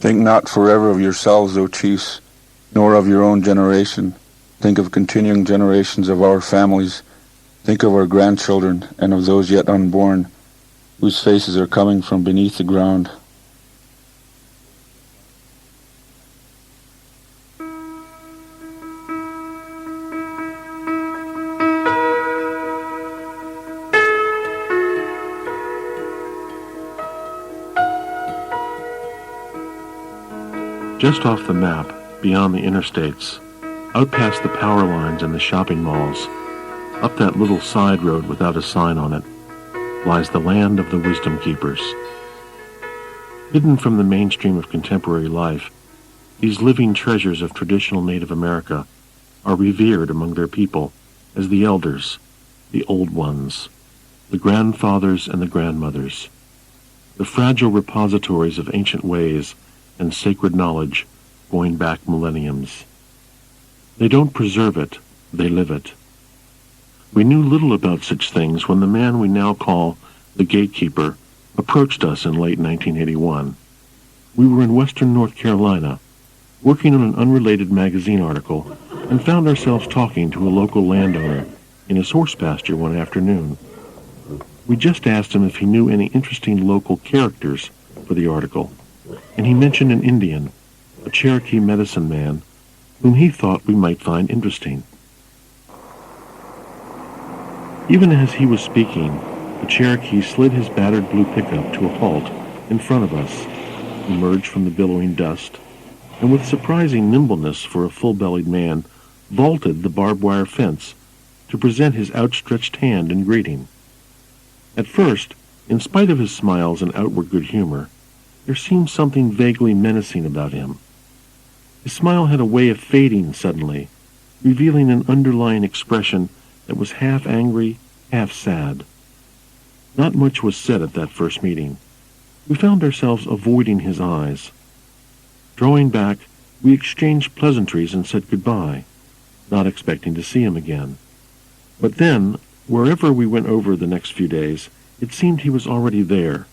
Think not forever of yourselves, O chiefs, nor of your own generation. Think of continuing generations of our families. Think of our grandchildren and of those yet unborn, whose faces are coming from beneath the ground. Just off the map, beyond the interstates, out past the power lines and the shopping malls, up that little side road without a sign on it, lies the land of the wisdom keepers. Hidden from the mainstream of contemporary life, these living treasures of traditional Native America are revered among their people as the elders, the old ones, the grandfathers and the grandmothers, the fragile repositories of ancient ways and sacred knowledge going back millenniums. They don't preserve it, they live it. We knew little about such things when the man we now call the gatekeeper approached us in late 1981. We were in western North Carolina, working on an unrelated magazine article, and found ourselves talking to a local landowner in his horse pasture one afternoon. We just asked him if he knew any interesting local characters for the article, and he mentioned an Indian, a Cherokee medicine man, whom he thought we might find interesting. Even as he was speaking, the Cherokee slid his battered blue pickup to a halt in front of us, emerged from the billowing dust, and with surprising nimbleness for a full-bellied man, vaulted the barbed wire fence to present his outstretched hand in greeting. At first, in spite of his smiles and outward good humor, there seemed something vaguely menacing about him. His smile had a way of fading suddenly, revealing an underlying expression that was half angry, half sad. Not much was said at that first meeting. We found ourselves avoiding his eyes. Drawing back, we exchanged pleasantries and said goodbye, not expecting to see him again. But then, wherever we went over the next few days, it seemed he was already there,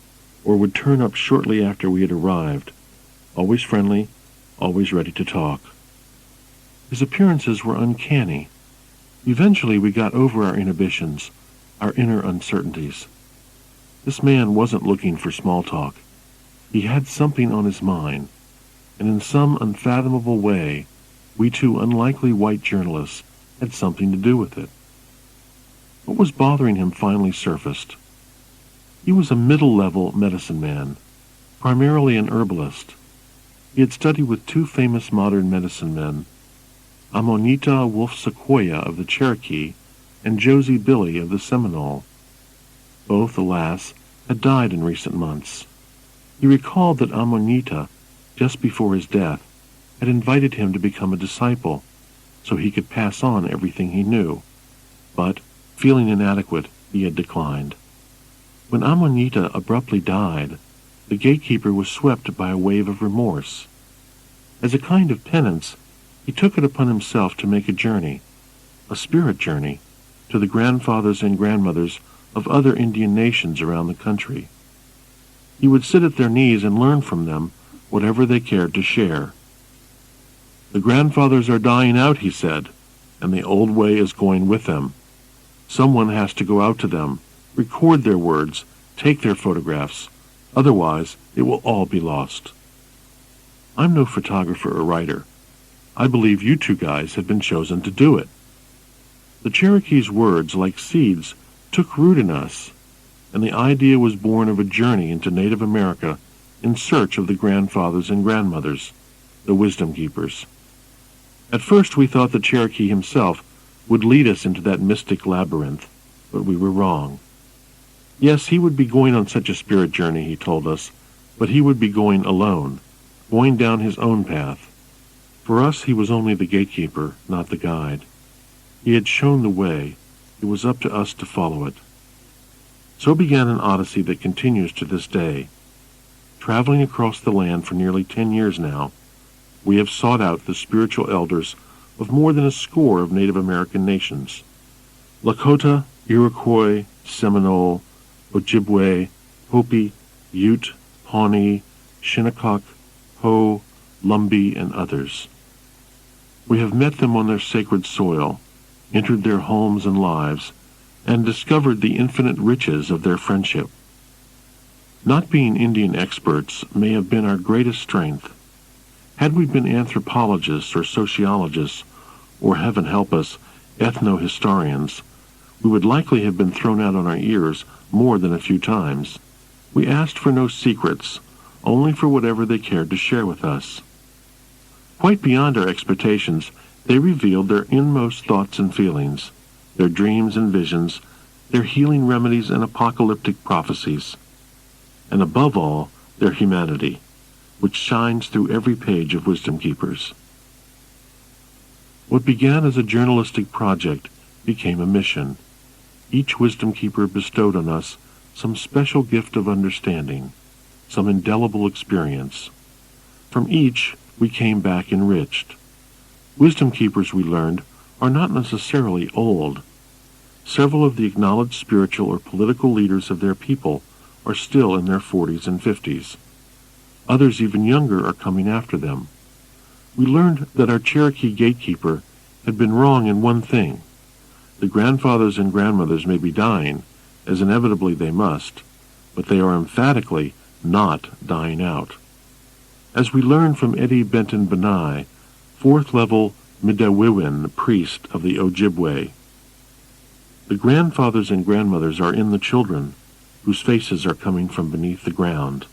or would turn up shortly after we had arrived, always friendly, always ready to talk. His appearances were uncanny. Eventually we got over our inhibitions, our inner uncertainties. This man wasn't looking for small talk. He had something on his mind, and in some unfathomable way, we two unlikely white journalists had something to do with it. What was bothering him finally surfaced. He was a middle-level medicine man, primarily an herbalist. He had studied with two famous modern medicine men, Amonita Wolf Sequoia of the Cherokee and Josie Billy of the Seminole. Both, alas, had died in recent months. He recalled that Amonita, just before his death, had invited him to become a disciple so he could pass on everything he knew, but, feeling inadequate, he had declined. When Amonita abruptly died, the gatekeeper was swept by a wave of remorse. As a kind of penance, he took it upon himself to make a journey, a spirit journey, to the grandfathers and grandmothers of other Indian nations around the country. He would sit at their knees and learn from them whatever they cared to share. The grandfathers are dying out, he said, and the old way is going with them. Someone has to go out to them, record their words, take their photographs. Otherwise, it will all be lost. I'm no photographer or writer. I believe you two guys have been chosen to do it. The Cherokee's words, like seeds, took root in us, and the idea was born of a journey into Native America in search of the grandfathers and grandmothers, the wisdom keepers. At first we thought the Cherokee himself would lead us into that mystic labyrinth, but we were wrong. Yes, he would be going on such a spirit journey, he told us, but he would be going alone, going down his own path. For us, he was only the gatekeeper, not the guide. He had shown the way. It was up to us to follow it. So began an odyssey that continues to this day. Traveling across the land for nearly 10 years now, we have sought out the spiritual elders of more than a score of Native American nations. Lakota, Iroquois, Seminole, Ojibwe, Hopi, Ute, Pawnee, Shinnecock, Ho, Lumbee, and others. We have met them on their sacred soil, entered their homes and lives, and discovered the infinite riches of their friendship. Not being Indian experts may have been our greatest strength. Had we been anthropologists or sociologists, or heaven help us, ethno-historians, we would likely have been thrown out on our ears more than a few times. We asked for no secrets, only for whatever they cared to share with us. Quite beyond our expectations, they revealed their inmost thoughts and feelings, their dreams and visions, their healing remedies and apocalyptic prophecies, and above all, their humanity, which shines through every page of Wisdom Keepers. What began as a journalistic project became a mission. Each Wisdom Keeper bestowed on us some special gift of understanding, some indelible experience. From each, we came back enriched. Wisdom Keepers, we learned, are not necessarily old. Several of the acknowledged spiritual or political leaders of their people are still in their 40s and 50s. Others even younger are coming after them. We learned that our Cherokee gatekeeper had been wrong in one thing. The grandfathers and grandmothers may be dying, as inevitably they must, but they are emphatically not dying out. As we learned from Eddie Benton Benai, 4th level Midewiwin priest of the Ojibwe, the grandfathers and grandmothers are in the children, whose faces are coming from beneath the ground.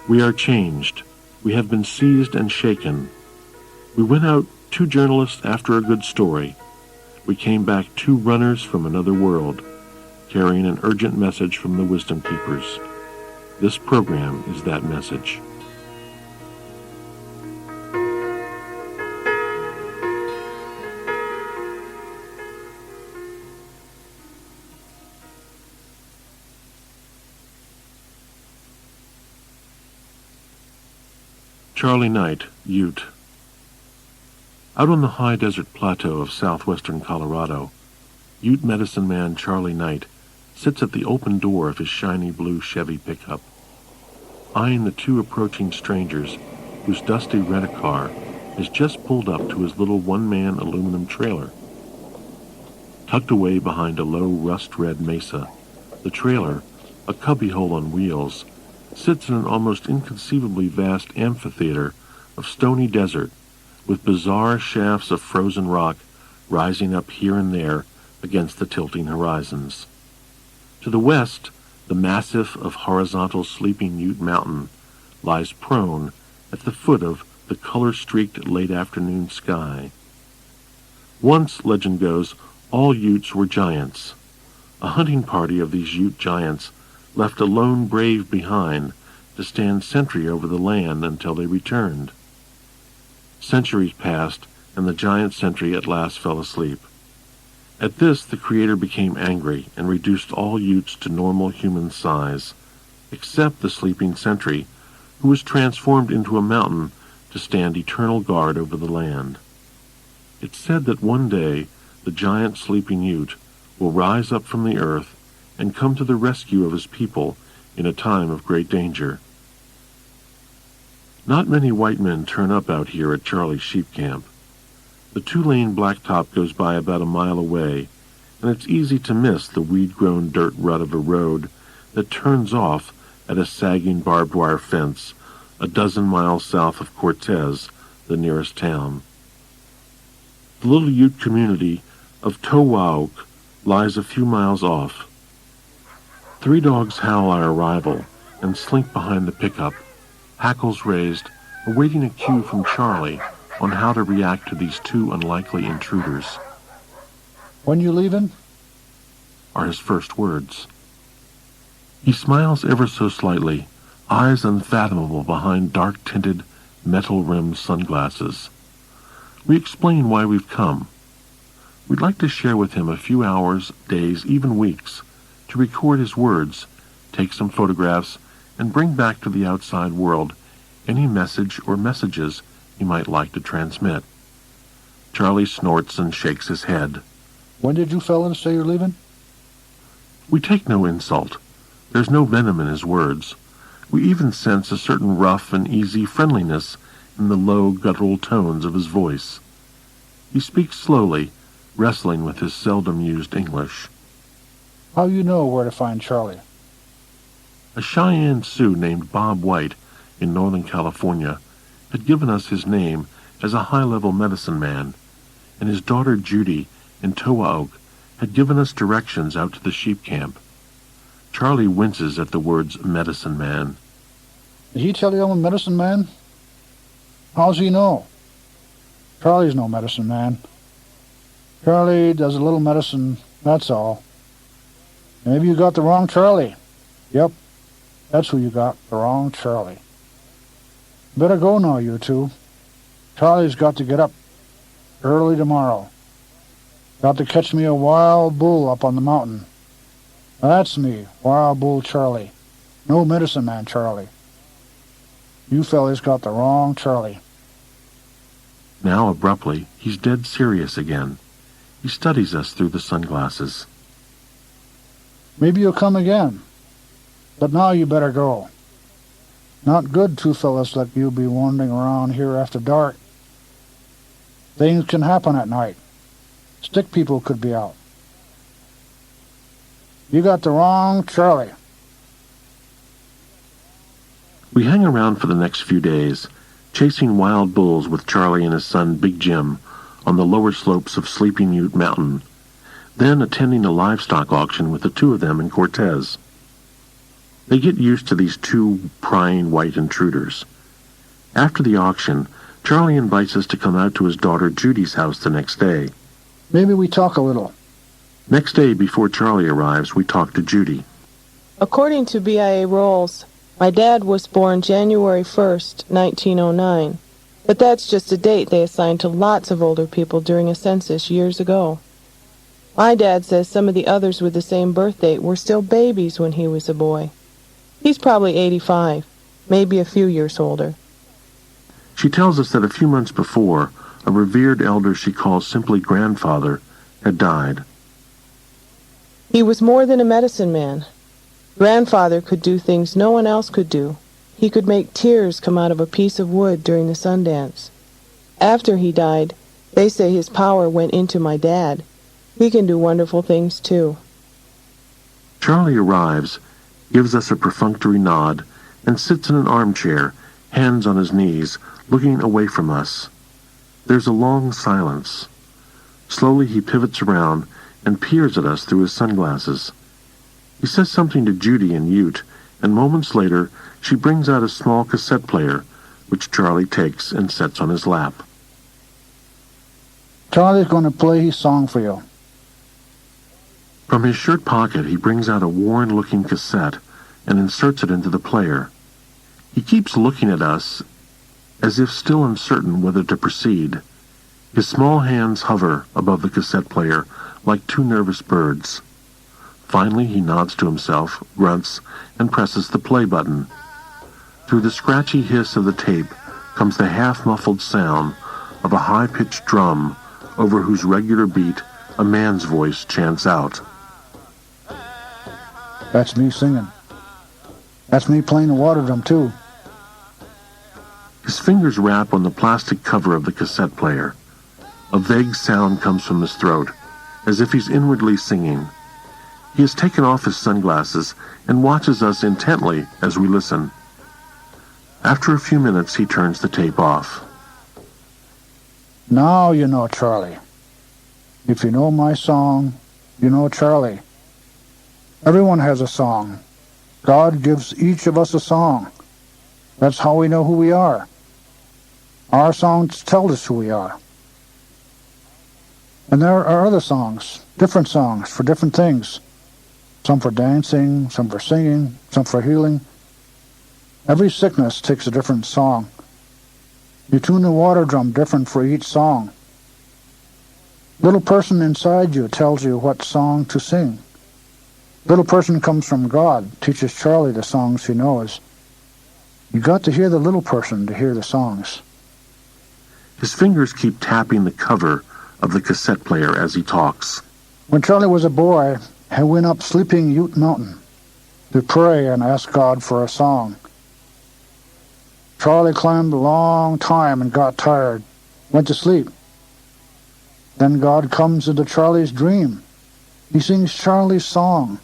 We are changed. We have been seized and shaken. We went out 2 journalists after a good story. We came back 2 runners from another world, carrying an urgent message from the Wisdom Keepers. This program is that message. Charlie Knight, Ute. Out on the high desert plateau of southwestern Colorado, Ute medicine man Charlie Knight sits at the open door of his shiny blue Chevy pickup, eyeing the 2 approaching strangers whose dusty rent-a-car has just pulled up to his little one-man aluminum trailer. Tucked away behind a low rust-red mesa, the trailer, a cubbyhole on wheels, sits in an almost inconceivably vast amphitheater of stony desert with bizarre shafts of frozen rock rising up here and there against the tilting horizons. To the west, the massif of horizontal Sleeping Ute Mountain lies prone at the foot of the color-streaked late-afternoon sky. Once, legend goes, all Utes were giants. A hunting party of these Ute giants left a lone brave behind to stand sentry over the land until they returned. Centuries passed, and the giant sentry at last fell asleep. At this, the Creator became angry and reduced all Utes to normal human size, except the sleeping sentry, who was transformed into a mountain to stand eternal guard over the land. It's said that one day the giant sleeping Ute will rise up from the earth and come to the rescue of his people in a time of great danger. Not many white men turn up out here at Charlie's sheep camp. The 2-lane blacktop goes by about a mile away, and it's easy to miss the weed-grown dirt rut of a road that turns off at a sagging barbed wire fence a dozen miles south of Cortez, the nearest town. The little Ute community of Towaoc lies a few miles off. 3 dogs howl our arrival and slink behind the pickup, hackles raised, awaiting a cue from Charlie on how to react to these 2 unlikely intruders. "When you leaving?" are his first words. He smiles ever so slightly, eyes unfathomable behind dark-tinted, metal-rimmed sunglasses. We explain why we've come. We'd like to share with him a few hours, days, even weeks, to record his words, take some photographs, and bring back to the outside world any message or messages he might like to transmit. Charlie snorts and shakes his head. "When did you fellas say you're leaving?" We take no insult. There's no venom in his words. We even sense a certain rough and easy friendliness in the low, guttural tones of his voice. He speaks slowly, wrestling with his seldom-used English. How you know where to find Charlie? A Cheyenne Sioux named Bob White in Northern California had given us his name as a high-level medicine man, and his daughter Judy in Towaoke had given us directions out to the sheep camp. Charlie winces at the words medicine man. Did he tell you I'm a medicine man? How's he know? Charlie's no medicine man. Charlie does a little medicine, that's all. Maybe you got the wrong Charlie. Yep, that's who you got, the wrong Charlie. Better go now, you two. Charlie's got to get up early tomorrow. Got to catch me a wild bull up on the mountain. That's me, Wild Bull Charlie. No medicine man Charlie. You fellas got the wrong Charlie. Now, abruptly, he's dead serious again. He studies us through the sunglasses. Maybe you'll come again. But now you better go. Not good two fellas like you be wandering around here after dark. Things can happen at night. Stick people could be out. You got the wrong Charlie. We hang around for the next few days, chasing wild bulls with Charlie and his son Big Jim on the lower slopes of Sleeping Ute Mountain, then attending a livestock auction with the two of them in Cortez. They get used to these two prying white intruders. After the auction, Charlie invites us to come out to his daughter Judy's house the next day. Maybe we talk a little. Next day, before Charlie arrives, we talk to Judy. According to BIA rolls, my dad was born January 1st, 1909. But that's just a date they assigned to lots of older people during a census years ago. My dad says some of the others with the same birth date were still babies when he was a boy. He's probably 85, maybe a few years older. She tells us that a few months before, a revered elder she calls simply grandfather had died. He was more than a medicine man. Grandfather could do things no one else could do. He could make tears come out of a piece of wood during the Sundance. After he died, they say his power went into my dad. He can do wonderful things too. Charlie arrives, gives us a perfunctory nod, and sits in an armchair, hands on his knees, looking away from us. There's a long silence. Slowly he pivots around and peers at us through his sunglasses. He says something to Judy in Ute, and moments later she brings out a small cassette player, which Charlie takes and sets on his lap. Charlie's going to play his song for you. From his shirt pocket he brings out a worn-looking cassette and inserts it into the player. He keeps looking at us as if still uncertain whether to proceed. His small hands hover above the cassette player like two nervous birds. Finally, he nods to himself, grunts, and presses the play button. Through the scratchy hiss of the tape comes the half-muffled sound of a high-pitched drum over whose regular beat a man's voice chants out. That's me singing. That's me playing the water drum, too. His fingers rap on the plastic cover of the cassette player. A vague sound comes from his throat, as if he's inwardly singing. He has taken off his sunglasses and watches us intently as we listen. After a few minutes, he turns the tape off. Now you know Charlie. If you know my song, you know Charlie. Everyone has a song. God gives each of us a song. That's how we know who we are. Our songs tell us who we are. And there are other songs, different songs for different things. Some for dancing, some for singing, some for healing. Every sickness takes a different song. You tune the water drum different for each song. Little person inside you tells you what song to sing. Little person comes from God, teaches Charlie the songs he knows. You got to hear the little person to hear the songs. His fingers keep tapping the cover of the cassette player as he talks. When Charlie was a boy, he went up Sleeping Ute Mountain to pray and ask God for a song. Charlie climbed a long time and got tired, went to sleep. Then God comes into Charlie's dream. He sings Charlie's song.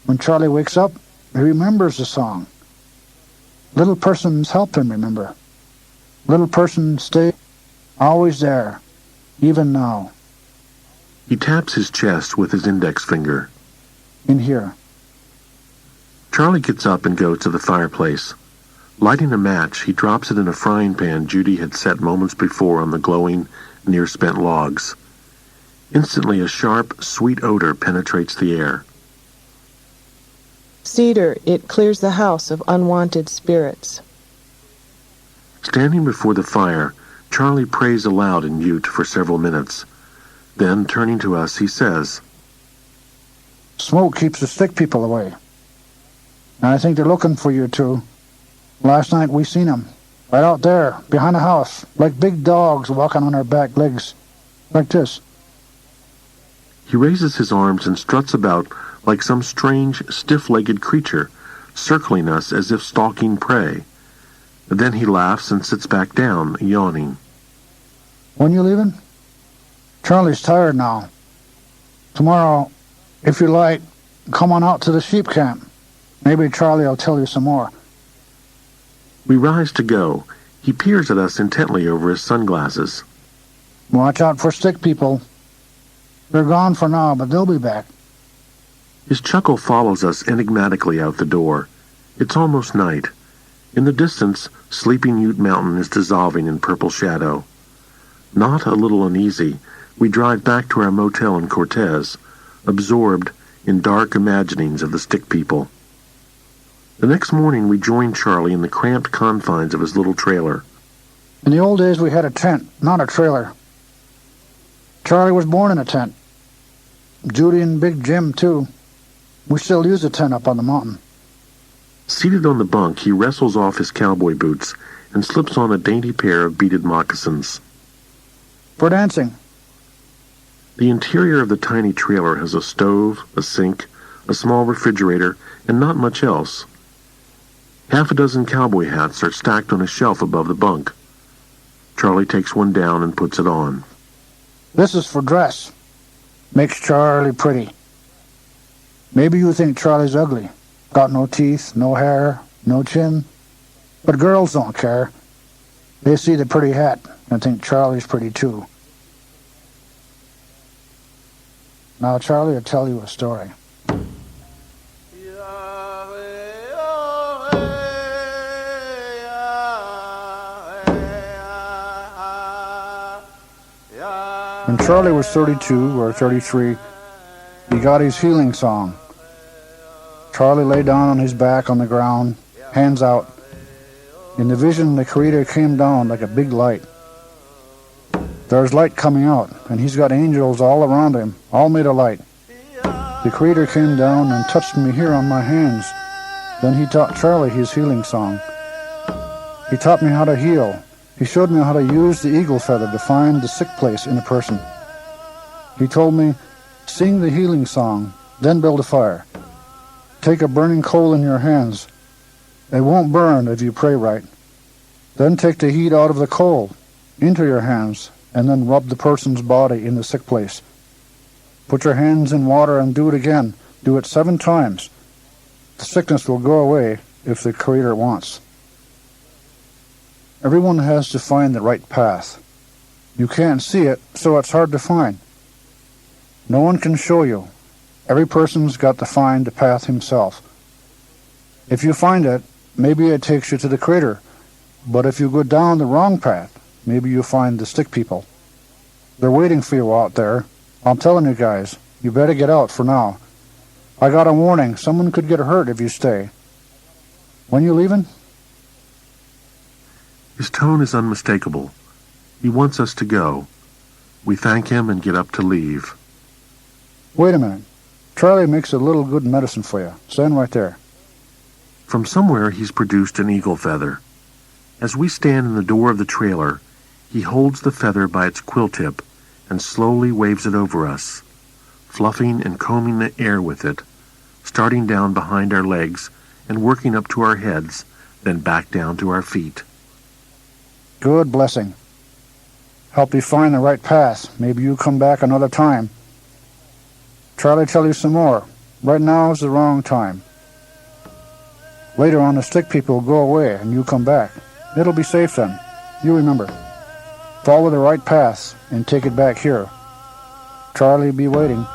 When Charlie wakes up, he remembers the song. Little persons help him remember. Little persons stay always there, even now. He taps his chest with his index finger. In here. Charlie gets up and goes to the fireplace. Lighting a match, he drops it in a frying pan Judy had set moments before on the glowing, near-spent logs. Instantly, a sharp, sweet odor penetrates the air. Cedar, it clears the house of unwanted spirits. Standing before the fire, Charlie prays aloud in mute for several minutes. Then, turning to us, he says, Smoke keeps the sick people away. And I think they're looking for you two. Last night we seen them, right out there, behind the house, like big dogs walking on their back legs, like this. He raises his arms and struts about like some strange, stiff-legged creature, circling us as if stalking prey. Then he laughs and sits back down, yawning. When you leaving? Charlie's tired now. Tomorrow, if you like, come on out to the sheep camp. Maybe Charlie will tell you some more. We rise to go. He peers at us intently over his sunglasses. Watch out for stick people. They're gone for now, but they'll be back. His chuckle follows us enigmatically out the door. It's almost night. In the distance, sleeping Ute Mountain is dissolving in purple shadow. Not a little uneasy, we drive back to our motel in Cortez, absorbed in dark imaginings of the stick people. The next morning we join Charlie in the cramped confines of his little trailer. In the old days we had a tent, not a trailer. Charlie was born in a tent. Judy and Big Jim, too. We still use a tent up on the mountain. Seated on the bunk, he wrestles off his cowboy boots and slips on a dainty pair of beaded moccasins. For dancing. The interior of the tiny trailer has a stove, a sink, a small refrigerator, and not much else. Half a dozen cowboy hats are stacked on a shelf above the bunk. Charlie takes one down and puts it on. This is for dress. Makes Charlie pretty. Maybe you think Charlie's ugly. Got no teeth, no hair, no chin. But girls don't care. They see the pretty hat and think Charlie's pretty too. Now Charlie will tell you a story. When Charlie was 32 or 33, he got his healing song. Charlie lay down on his back on the ground, hands out. In the vision, the Creator came down like a big light. There's light coming out, and he's got angels all around him, all made of light. The Creator came down and touched me here on my hands. Then he taught Charlie his healing song. He taught me how to heal. He showed me how to use the eagle feather to find the sick place in a person. He told me, sing the healing song, then build a fire. Take a burning coal in your hands. It won't burn if you pray right. Then take the heat out of the coal into your hands, and then rub the person's body in the sick place. Put your hands in water and do it again. Do it 7 times. The sickness will go away if the Creator wants. Everyone has to find the right path. You can't see it, so it's hard to find. No one can show you. Every person's got to find the path himself. If you find it, maybe it takes you to the Creator. But if you go down the wrong path, maybe you find the stick people. They're waiting for you out there. I'm telling you guys, you better get out for now. I got a warning. Someone could get hurt if you stay. When you leaving? His tone is unmistakable. He wants us to go. We thank him and get up to leave. Wait a minute. Charlie makes a little good medicine for you. Stand right there. From somewhere he's produced an eagle feather. As we stand in the door of the trailer, he holds the feather by its quill tip and slowly waves it over us, fluffing and combing the air with it, starting down behind our legs and working up to our heads, then back down to our feet. Good blessing. Help you find the right path. Maybe you come back another time. Charlie tell you some more. Right now is the wrong time. Later on, the stick people will go away and you come back. It'll be safe then. You remember. Follow the right path and take it back here. Charlie be waiting.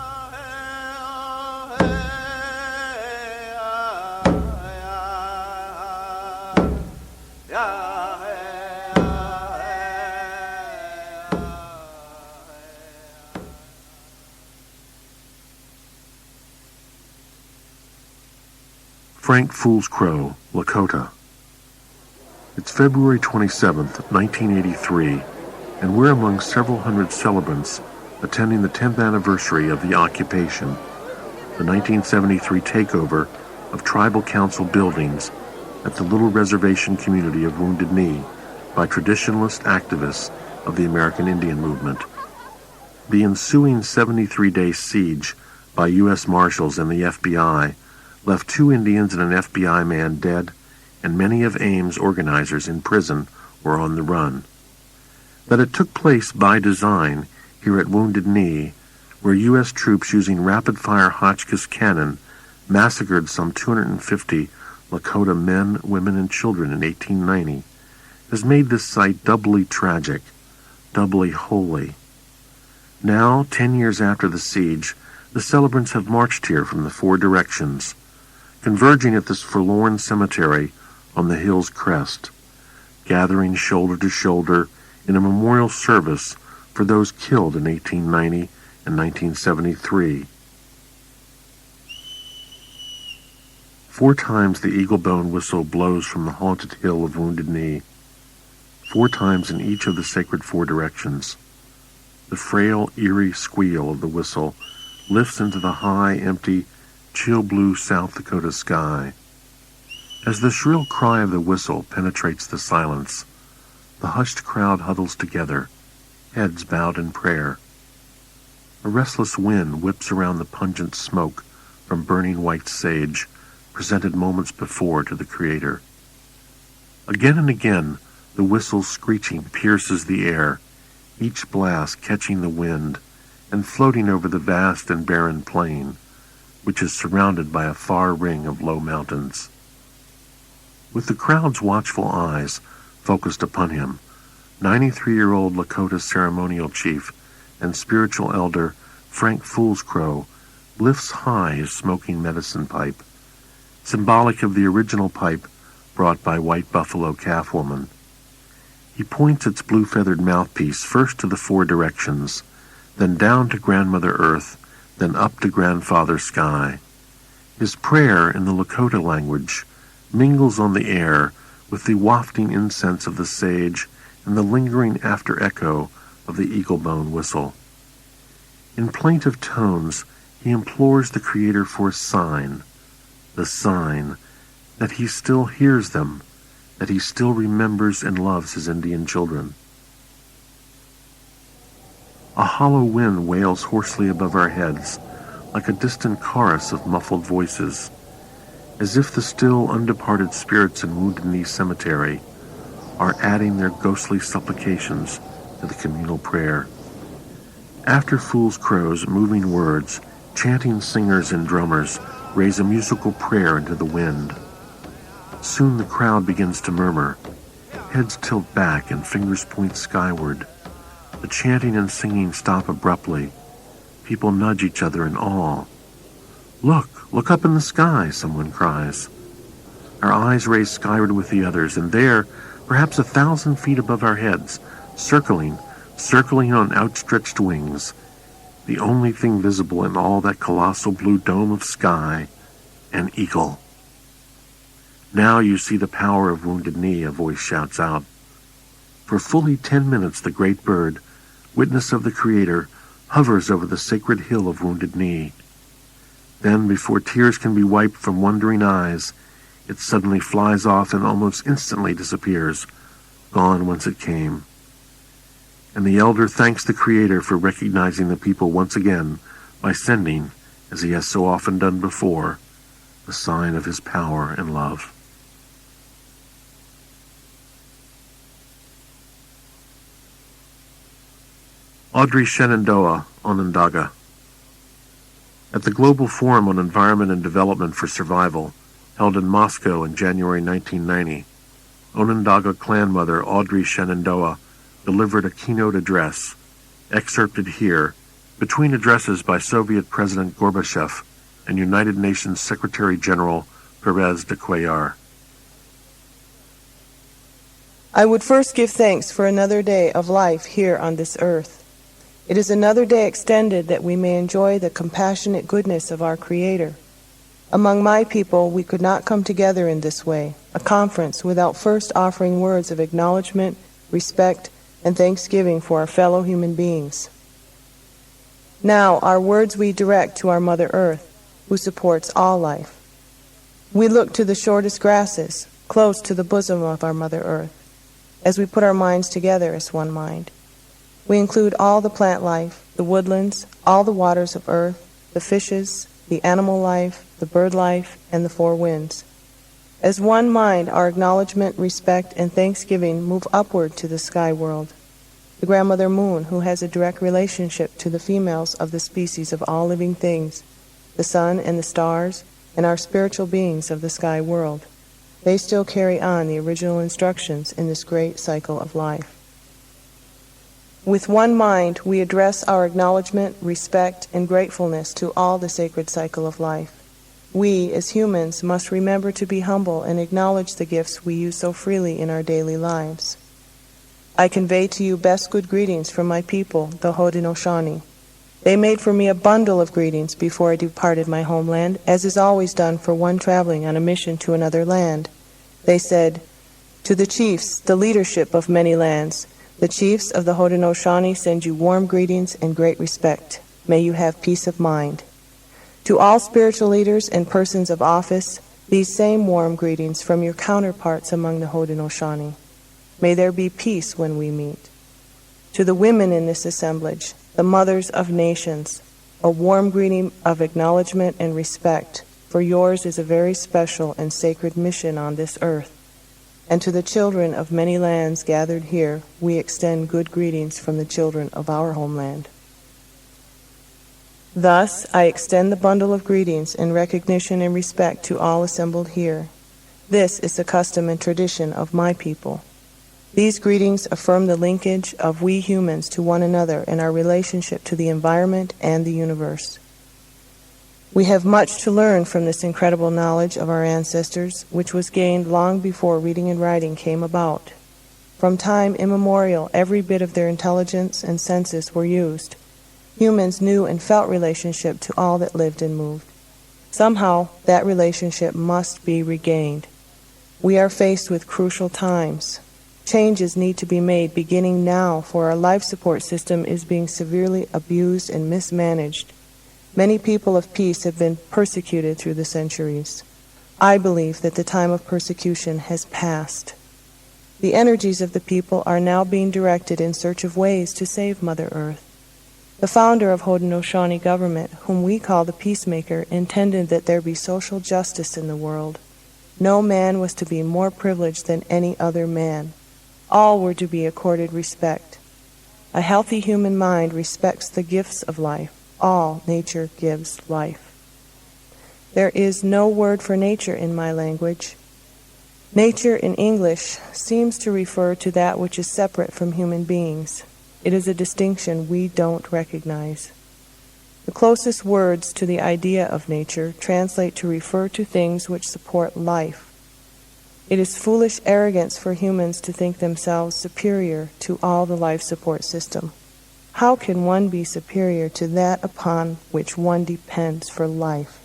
Frank Fool's Crow, Lakota. It's February 27th, 1983, and we're among several hundred celebrants attending the 10th anniversary of the occupation, the 1973 takeover of tribal council buildings at the little reservation community of Wounded Knee by traditionalist activists of the American Indian Movement. The ensuing 73-day siege by U.S. Marshals and the FBI left 2 Indians and an FBI man dead, and many of AIM's organizers in prison or on the run. That it took place by design here at Wounded Knee, where U.S. troops using rapid-fire Hotchkiss cannon massacred some 250 Lakota men, women, and children in 1890, has made this site doubly tragic, doubly holy. Now, 10 years after the siege, the celebrants have marched here from the 4 directions, converging at this forlorn cemetery on the hill's crest, gathering shoulder to shoulder in a memorial service for those killed in 1890 and 1973. 4 times the eagle bone whistle blows from the haunted hill of Wounded Knee, 4 times in each of the sacred 4 directions. The frail, eerie squeal of the whistle lifts into the high, empty, chill blue South Dakota sky. As the shrill cry of the whistle penetrates the silence, the hushed crowd huddles together, heads bowed in prayer. A restless wind whips around the pungent smoke from burning white sage presented moments before to the Creator. Again and again, the whistle's screeching pierces the air, each blast catching the wind and floating over the vast and barren plain, which is surrounded by a far ring of low mountains. With the crowd's watchful eyes focused upon him, 93-year-old Lakota ceremonial chief and spiritual elder Frank Fool's Crow lifts high his smoking medicine pipe, symbolic of the original pipe brought by White Buffalo Calf Woman. He points its blue-feathered mouthpiece first to the 4 directions, then down to Grandmother Earth, then up to Grandfather Sky. His prayer in the Lakota language mingles on the air with the wafting incense of the sage and the lingering after-echo of the eagle-bone whistle. In plaintive tones, he implores the Creator for a sign, the sign that he still hears them, that he still remembers and loves his Indian children. A hollow wind wails hoarsely above our heads, like a distant chorus of muffled voices, as if the still undeparted spirits in Wounded Knee Cemetery are adding their ghostly supplications to the communal prayer. After Fool's Crow's moving words, chanting singers and drummers raise a musical prayer into the wind. Soon the crowd begins to murmur, heads tilt back and fingers point skyward. The chanting and singing stop abruptly. People nudge each other in awe. Look up in the sky," someone cries. Our eyes raise skyward with the others, and there, perhaps 1,000 feet above our heads, circling on outstretched wings, the only thing visible in all that colossal blue dome of sky, an eagle. "Now you see the power of Wounded Knee," a voice shouts out. For fully 10 minutes the great bird, witness of the Creator, hovers over the sacred hill of Wounded Knee. Then, before tears can be wiped from wondering eyes, it suddenly flies off and almost instantly disappears, gone whence it came. And the elder thanks the Creator for recognizing the people once again by sending, as he has so often done before, the sign of his power and love. Audrey Shenandoah Onondaga. At the Global Forum on Environment and Development for Survival, held in Moscow in January 1990, Onondaga clan mother Audrey Shenandoah delivered a keynote address, excerpted here, between addresses by Soviet President Gorbachev and United Nations Secretary General Perez de Cuellar. I would first give thanks for another day of life here on this earth. It is another day extended that we may enjoy the compassionate goodness of our Creator. Among my people, we could not come together in this way, a conference, without first offering words of acknowledgement, respect, and thanksgiving for our fellow human beings. Now, our words we direct to our Mother Earth, who supports all life. We look to the shortest grasses, close to the bosom of our Mother Earth, as we put our minds together as one mind. We include all the plant life, the woodlands, all the waters of earth, the fishes, the animal life, the bird life, and the four winds. As one mind, our acknowledgement, respect, and thanksgiving move upward to the sky world. The grandmother moon, who has a direct relationship to the females of the species of all living things, the sun and the stars, and our spiritual beings of the sky world. They still carry on the original instructions in this great cycle of life. With one mind, we address our acknowledgement, respect, and gratefulness to all the sacred cycle of life. We, as humans, must remember to be humble and acknowledge the gifts we use so freely in our daily lives. I convey to you best good greetings from my people, the Haudenosaunee. They made for me a bundle of greetings before I departed my homeland, as is always done for one traveling on a mission to another land. They said, "To the chiefs, the leadership of many lands, the chiefs of the Haudenosaunee send you warm greetings and great respect. May you have peace of mind. To all spiritual leaders and persons of office, these same warm greetings from your counterparts among the Haudenosaunee. May there be peace when we meet. To the women in this assemblage, the mothers of nations, a warm greeting of acknowledgement and respect, for yours is a very special and sacred mission on this earth. And to the children of many lands gathered here, we extend good greetings from the children of our homeland." Thus, I extend the bundle of greetings in recognition and respect to all assembled here. This is the custom and tradition of my people. These greetings affirm the linkage of we humans to one another and our relationship to the environment and the universe. We have much to learn from this incredible knowledge of our ancestors, which was gained long before reading and writing came about. From time immemorial, every bit of their intelligence and senses were used. Humans knew and felt relationship to all that lived and moved. Somehow, that relationship must be regained. We are faced with crucial times. Changes need to be made beginning now, for our life support system is being severely abused and mismanaged. Many people of peace have been persecuted through the centuries. I believe that the time of persecution has passed. The energies of the people are now being directed in search of ways to save Mother Earth. The founder of Haudenosaunee government, whom we call the Peacemaker, intended that there be social justice in the world. No man was to be more privileged than any other man. All were to be accorded respect. A healthy human mind respects the gifts of life. All nature gives life. There is no word for nature in my language. Nature in English seems to refer to that which is separate from human beings. It is a distinction we don't recognize. The closest words to the idea of nature translate to refer to things which support life. It is foolish arrogance for humans to think themselves superior to all the life support system. How can one be superior to that upon which one depends for life?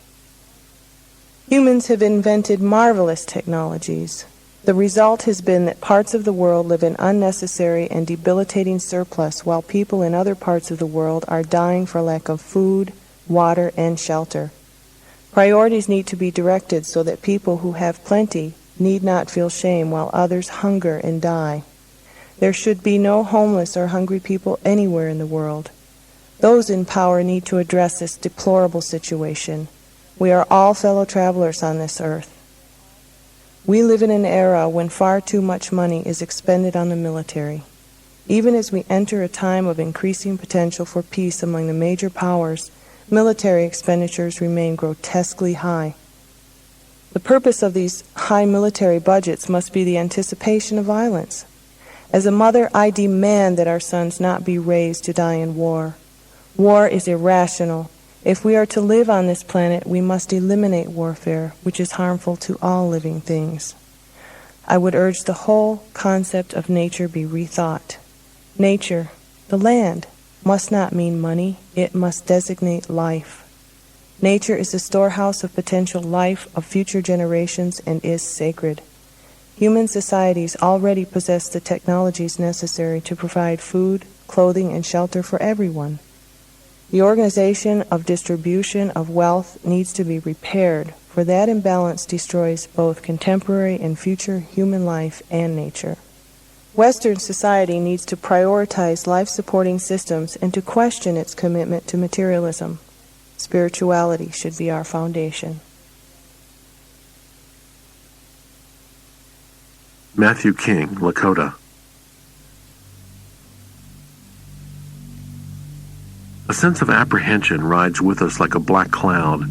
Humans have invented marvelous technologies. The result has been that parts of the world live in unnecessary and debilitating surplus, while people in other parts of the world are dying for lack of food, water, and shelter. Priorities need to be directed so that people who have plenty need not feel shame while others hunger and die. There should be no homeless or hungry people anywhere in the world. Those in power need to address this deplorable situation. We are all fellow travelers on this earth. We live in an era when far too much money is expended on the military. Even as we enter a time of increasing potential for peace among the major powers, military expenditures remain grotesquely high. The purpose of these high military budgets must be the anticipation of violence. As a mother, I demand that our sons not be raised to die in war. War is irrational. If we are to live on this planet, we must eliminate warfare, which is harmful to all living things. I would urge the whole concept of nature be rethought. Nature, the land, must not mean money. It must designate life. Nature is the storehouse of potential life of future generations and is sacred. Human societies already possess the technologies necessary to provide food, clothing, and shelter for everyone. The organization of distribution of wealth needs to be repaired, for that imbalance destroys both contemporary and future human life and nature. Western society needs to prioritize life-supporting systems and to question its commitment to materialism. Spirituality should be our foundation. Matthew King, Lakota. A sense of apprehension rides with us like a black cloud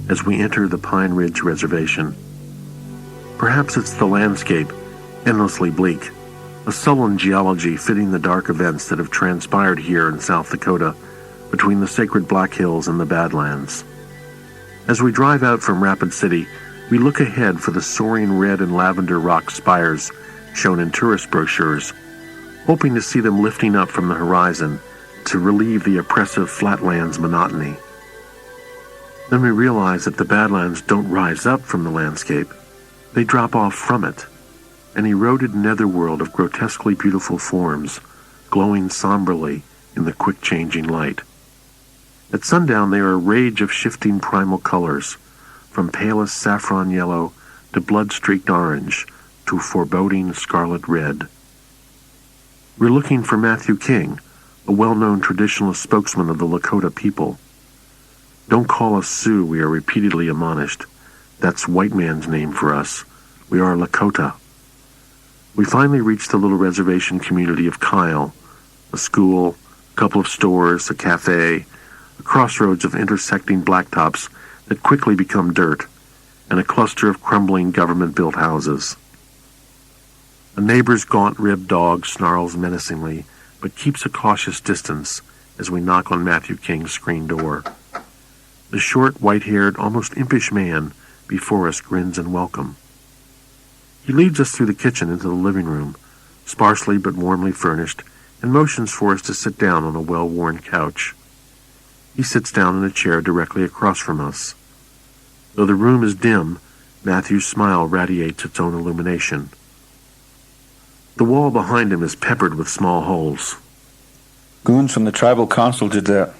as we enter the Pine Ridge Reservation. Perhaps it's the landscape, endlessly bleak, a sullen geology fitting the dark events that have transpired here in South Dakota between the sacred Black Hills and the Badlands. As we drive out from Rapid City, we look ahead for the soaring red and lavender rock spires shown in tourist brochures, hoping to see them lifting up from the horizon to relieve the oppressive flatlands monotony. Then we realize that the Badlands don't rise up from the landscape, they drop off from it, an eroded netherworld of grotesquely beautiful forms, glowing somberly in the quick-changing light. At sundown, they are a rage of shifting primal colors, from palest saffron yellow to blood-streaked orange to foreboding scarlet red. We're looking for Matthew King, a well-known traditionalist spokesman of the Lakota people. Don't call us Sioux, we are repeatedly admonished. That's white man's name for us. We are Lakota. We finally reach the little reservation community of Kyle, a school, a couple of stores, a cafe, a crossroads of intersecting blacktops that quickly become dirt, and a cluster of crumbling government-built houses. A neighbor's gaunt-ribbed dog snarls menacingly, but keeps a cautious distance as we knock on Matthew King's screen door. The short, white-haired, almost impish man before us grins in welcome. He leads us through the kitchen into the living room, sparsely but warmly furnished, and motions for us to sit down on a well-worn couch. He sits down in a chair directly across from us. Though the room is dim, Matthew's smile radiates its own illumination. The wall behind him is peppered with small holes. Goons from the tribal council did that.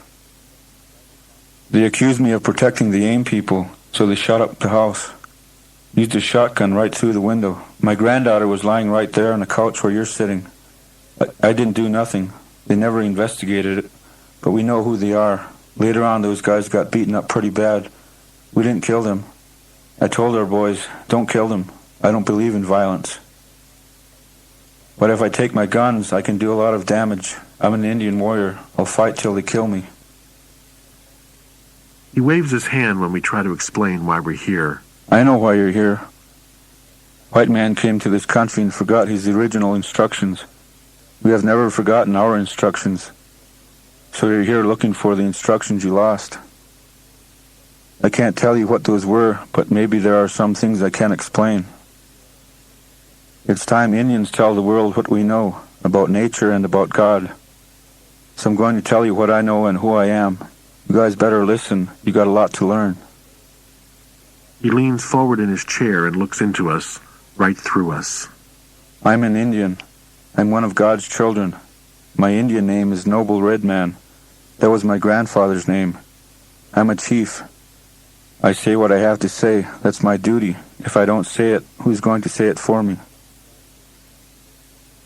They accused me of protecting the AIM people, so they shot up the house. Used a shotgun right through the window. My granddaughter was lying right there on the couch where you're sitting. I didn't do nothing. They never investigated it, but we know who they are. Later on, those guys got beaten up pretty bad. We didn't kill them. I told our boys, don't kill them. I don't believe in violence. But if I take my guns, I can do a lot of damage. I'm an Indian warrior. I'll fight till they kill me. He waves his hand when we try to explain why we're here. I know why you're here. White man came to this country and forgot his original instructions. We have never forgotten our instructions. So you're here looking for the instructions you lost. I can't tell you what those were, but maybe there are some things I can't explain. It's time Indians tell the world what we know about nature and about God. So I'm going to tell you what I know and who I am. You guys better listen. You got a lot to learn. He leans forward in his chair and looks into us, right through us. I'm an Indian. I'm one of God's children. My Indian name is Noble Red Man. That was my grandfather's name. I'm a chief. I say what I have to say. That's my duty. If I don't say it, who's going to say it for me?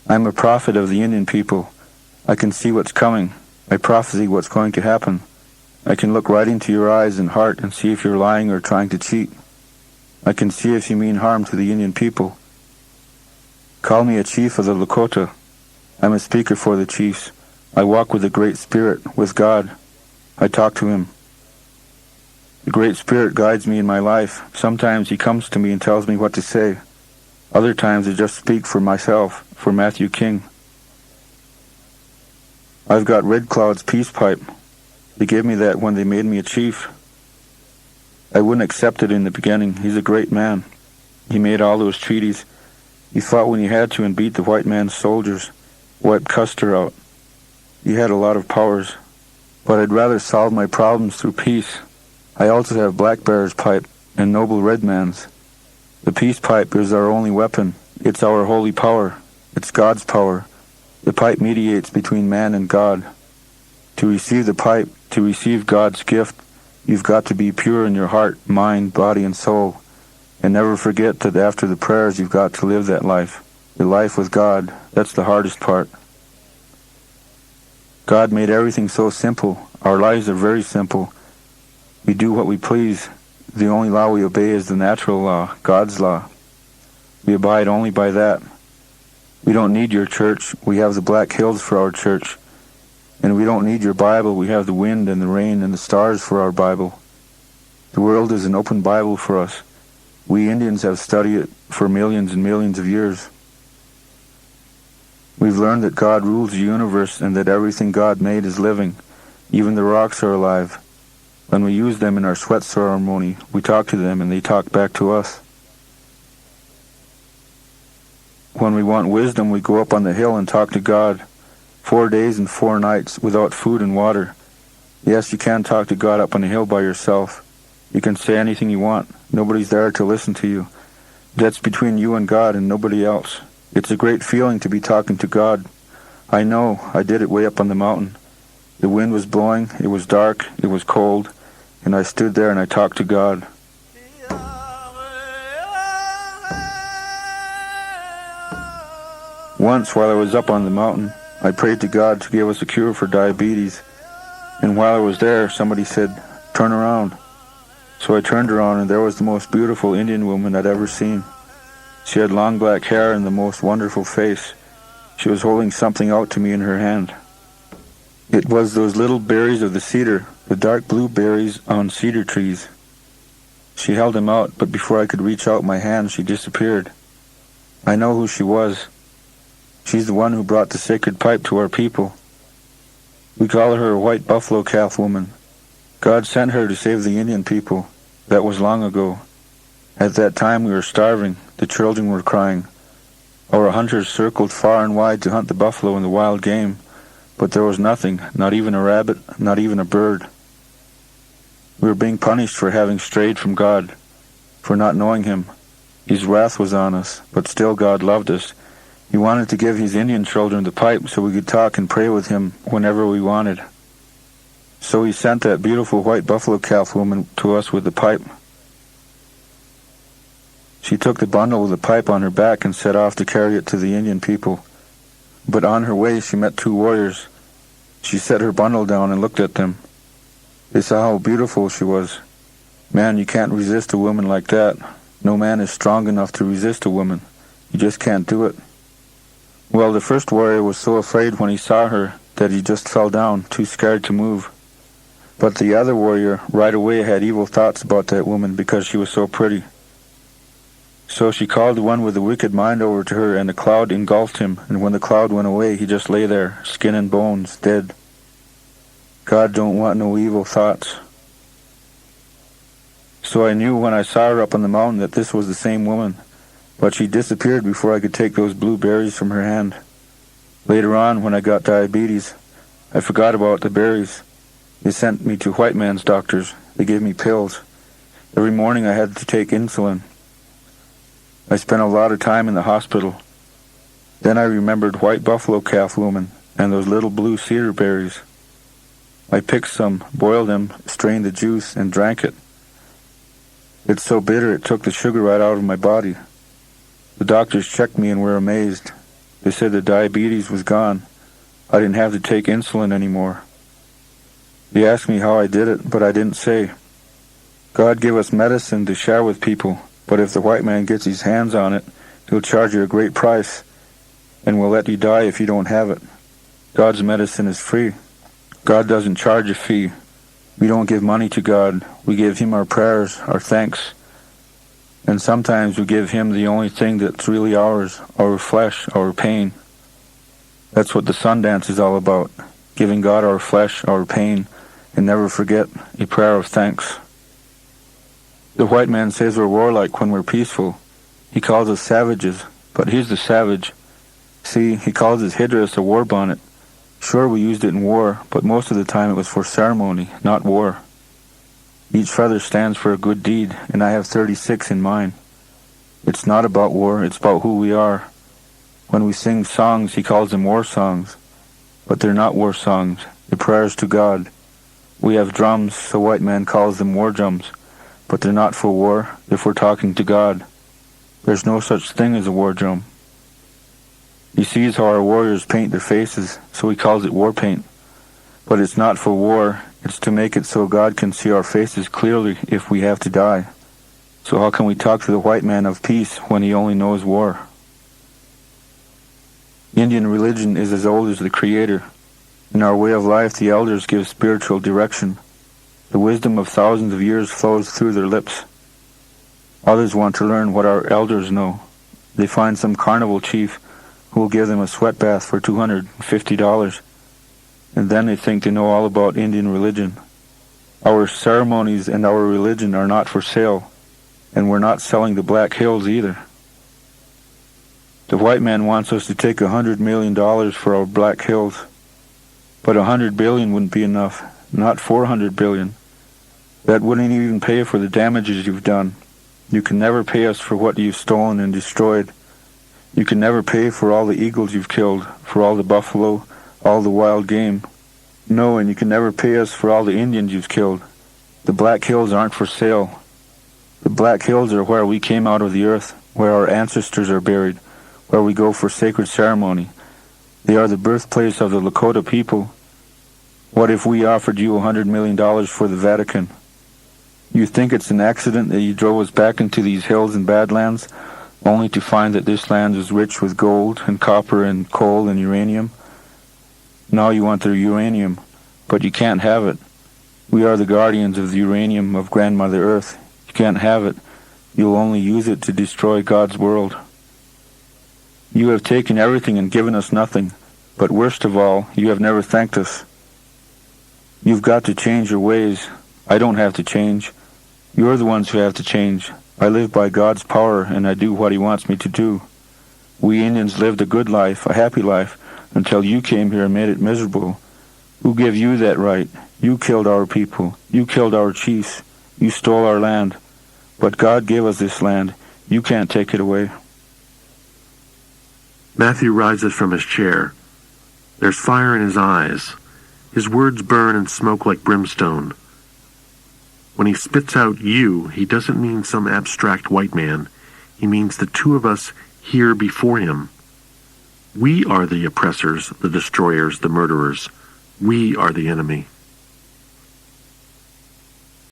I'm a prophet of the Indian people. I can see what's coming. I prophesy what's going to happen. I can look right into your eyes and heart and see if you're lying or trying to cheat. I can see if you mean harm to the Indian people. Call me a chief of the Lakota. I'm a speaker for the chiefs. I walk with the Great Spirit, with God. I talk to him. The Great Spirit guides me in my life. Sometimes he comes to me and tells me what to say. Other times I just speak for myself, for Matthew King. I've got Red Cloud's peace pipe. They gave me that when they made me a chief. I wouldn't accept it in the beginning. He's a great man. He made all those treaties. He fought when he had to and beat the white man's soldiers, wiped Custer out. He had a lot of powers. But I'd rather solve my problems through peace. I also have Black Bear's pipe and Noble Red Man's. The peace pipe is our only weapon. It's our holy power. It's God's power. The pipe mediates between man and God. To receive the pipe, to receive God's gift, you've got to be pure in your heart, mind, body, and soul. And never forget that after the prayers, you've got to live that life. The life with God, that's the hardest part. God made everything so simple. Our lives are very simple. We do what we please. The only law we obey is the natural law, God's law. We abide only by that. We don't need your church. We have the Black Hills for our church. And we don't need your Bible. We have the wind and the rain and the stars for our Bible. The world is an open Bible for us. We Indians have studied it for millions and millions of years. We've learned that God rules the universe and that everything God made is living. Even the rocks are alive. When we use them in our sweat ceremony, we talk to them and they talk back to us. When we want wisdom, we go up on the hill and talk to God. 4 days and 4 nights without food and water. Yes, you can talk to God up on the hill by yourself. You can say anything you want. Nobody's there to listen to you. That's between you and God and nobody else. It's a great feeling to be talking to God. I know, I did it way up on the mountain. The wind was blowing, it was dark, it was cold, and I stood there and I talked to God. Once, while I was up on the mountain, I prayed to God to give us a cure for diabetes. And while I was there, somebody said, "Turn around." So I turned around, and there was the most beautiful Indian woman I'd ever seen. She had long black hair and the most wonderful face. She was holding something out to me in her hand. It was those little berries of the cedar, the dark blue berries on cedar trees. She held them out, but before I could reach out my hand, she disappeared. I know who she was. She's the one who brought the sacred pipe to our people. We call her a white buffalo calf woman. God sent her to save the Indian people. That was long ago. At that time we were starving. The children were crying. Our hunters circled far and wide to hunt the buffalo and the wild game, but there was nothing, not even a rabbit, not even a bird. We were being punished for having strayed from God, for not knowing him. His wrath was on us, but still God loved us. He wanted to give his Indian children the pipe so we could talk and pray with him whenever we wanted. So he sent that beautiful white buffalo calf woman to us with the pipe. She took the bundle with the pipe on her back and set off to carry it to the Indian people. But on her way she met 2 warriors. She set her bundle down and looked at them. They saw how beautiful she was. Man, you can't resist a woman like that. No man is strong enough to resist a woman. You just can't do it. Well, the first warrior was so afraid when he saw her that he just fell down, too scared to move. But the other warrior right away had evil thoughts about that woman because she was so pretty. So she called the one with the wicked mind over to her, and the cloud engulfed him, and when the cloud went away, he just lay there, skin and bones, dead. God don't want no evil thoughts. So I knew when I saw her up on the mountain that this was the same woman, but she disappeared before I could take those blue berries from her hand. Later on, when I got diabetes, I forgot about the berries. They sent me to white man's doctors. They gave me pills. Every morning I had to take insulin. I spent a lot of time in the hospital. Then I remembered white buffalo calf woman and those little blue cedar berries. I picked some, boiled them, strained the juice, and drank it. It's so bitter it took the sugar right out of my body. The doctors checked me and were amazed. They said the diabetes was gone. I didn't have to take insulin anymore. They asked me how I did it, but I didn't say. God gave us medicine to share with people, but if the white man gets his hands on it, he'll charge you a great price. and will let you die if you don't have it. God's medicine is free. God doesn't charge a fee. We don't give money to God. We give Him our prayers, our thanks. And sometimes we give Him the only thing that's really ours, our flesh, our pain. That's what the Sundance is all about, giving God our flesh, our pain, and never forget a prayer of thanks. The white man says we're warlike when we're peaceful. He calls us savages, but he's the savage. See, he calls his headdress a war bonnet. Sure, we used it in war, but most of the time it was for ceremony, not war. Each feather stands for a good deed, and I have 36 in mine. It's not about war, it's about who we are. When we sing songs, he calls them war songs. But they're not war songs, they're prayers to God. We have drums, so white man calls them war drums. But they're not for war, they're for talking to God. There's no such thing as a war drum. He sees how our warriors paint their faces, so he calls it war paint. But it's not for war, it's to make it so God can see our faces clearly if we have to die. So how can we talk to the white man of peace when he only knows war? Indian religion is as old as the Creator. In our way of life, the elders give spiritual direction. The wisdom of thousands of years flows through their lips. Others want to learn what our elders know. They find some carnival chief who will give them a sweat bath for $250, and then they think they know all about Indian religion. Our ceremonies and our religion are not for sale, and we're not selling the Black Hills either. The white man wants us to take $100 million for our Black Hills, but $100 billion wouldn't be enough, not $400 billion. That wouldn't even pay for the damages you've done. You can never pay us for what you've stolen and destroyed. You can never pay for all the eagles you've killed, for all the buffalo, all the wild game. No, and you can never pay us for all the Indians you've killed. The Black Hills aren't for sale. The Black Hills are where we came out of the earth, where our ancestors are buried, where we go for sacred ceremony. They are the birthplace of the Lakota people. What if we offered you $100 million for the Vatican? You think it's an accident that you drove us back into these hills and badlands, only to find that this land is rich with gold and copper and coal and uranium? Now you want the uranium, but you can't have it. We are the guardians of the uranium of Grandmother Earth. You can't have it. You'll only use it to destroy God's world. You have taken everything and given us nothing, but worst of all, you have never thanked us. You've got to change your ways. I don't have to change. You're the ones who have to change. I live by God's power, and I do what He wants me to do. We Indians lived a good life, a happy life, until you came here and made it miserable. Who gave you that right? You killed our people. You killed our chiefs. You stole our land. But God gave us this land. You can't take it away. Matthew rises from his chair. There's fire in his eyes. His words burn and smoke like brimstone. When he spits out you, he doesn't mean some abstract white man. He means the two of us here before him. We are the oppressors, the destroyers, the murderers. We are the enemy.